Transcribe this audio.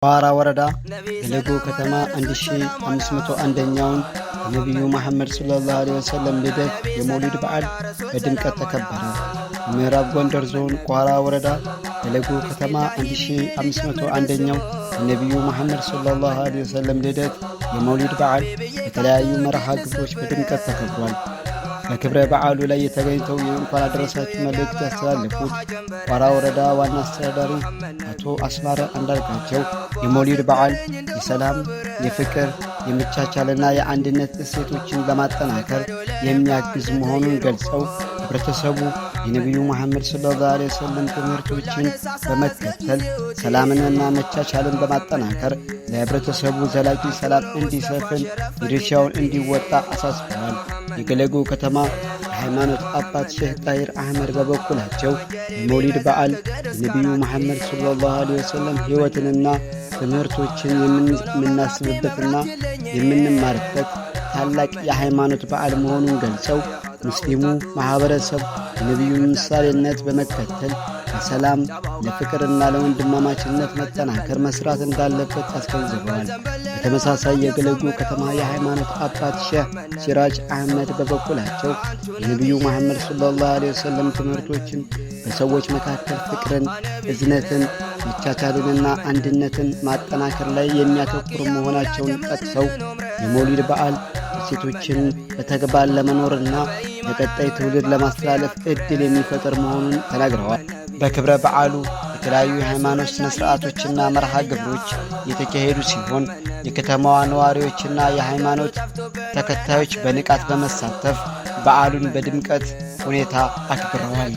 ቋራ ወረዳ ገለጎ ከተማ 1501ኛውን የነቢዩ መሐመድ ሰለላሁ ዐለይሂ ወሰለም ልደት የመውሊድ በዓል በድምቀት ተከበረ። ምዕራብ ጎንደር ዞን ቋራ ወረዳ ገለጎ ከተማ 1501ኛው የነቢዩ መሐመድ ሰለላሁ ዐለይሂ ወሰለም ልደት የመውሊድ በዓል በተለያዩ መርሃ ግብሮች በድምቀት ተከብሯል። በክብረ በዓሉ ላይ የተገኝተው የእንኳን አደረሳችሁ መልእክት ያስተላለፉት ቋራ ወረዳ ዋና አስተዳዳሪ አቶ አስማረ አንዳርጋቸው የመውሊድ በዓል የሰላም፣ የፍቅር፣ የመቻቻልና የአንድነት እሴቶችን ለማጠናከር የሚያግዝ መሆኑን ገልጸው ህብረተሰቡ የነቢዩ መሐመድ ሰለላሁ ዐለይሂ ወሰለም ትምህርቶችን በመከተል ሰላምንና መቻቻልን በማጠናከር ለህብረተሰቡ ዘላቂ ሰላም እንዲሰፍን የድርሻውን እንዲወጣ አሳስበዋል። የገለጎ ከተማ የሃይማኖት አባት ሼህ ጣሂር አህመድ በበኩላቸው የመውሊድ በዓል የነቢዩ መሐመድ ሰለላሁ ዐለይሂ ወሰለም ሕይወትንና ትምህርቶችን የምናስብበትና የምንማርበት ታላቅ የሃይማኖት በዓል መሆኑን ገልጸው ሙስሊሙ ማኅበረሰብ የነቢዩን ምሳሌነት በመከተል ለሰላም፣ ለፍቅርና ለወንድማማችነት መጠናከር መስራት እንዳለበት አስገንዝበዋል። በተመሳሳይ የገለጎ ከተማ የሃይማኖት አባት ሼህ ሲራጅ አህመድ በበኩላቸው የነቢዩ መሐመድ ሰለላሁ ዐለይሂ ወሰለም ትምህርቶችን በሰዎች መካከል ፍቅርን፣ እዝነትን፣ መቻቻልንና አንድነትን ማጠናከር ላይ የሚያተኩሩ መሆናቸውን ጠቅሰው የመውሊድ በዓል እሴቶችን በተግባር ለመኖርና ለቀጣይ ትውልድ ለማስተላለፍ ዕድል የሚፈጥር መሆኑን ተናግረዋል። በክብረ በዓሉ የተለያዩ የሃይማኖት ሥነ ሥርዓቶችና መርሃ ግብሮች የተካሄዱ ሲሆን የከተማዋ ነዋሪዎችና የሃይማኖት ተከታዮች በንቃት በመሳተፍ በዓሉን በድምቀት ሁኔታ አክብረዋል።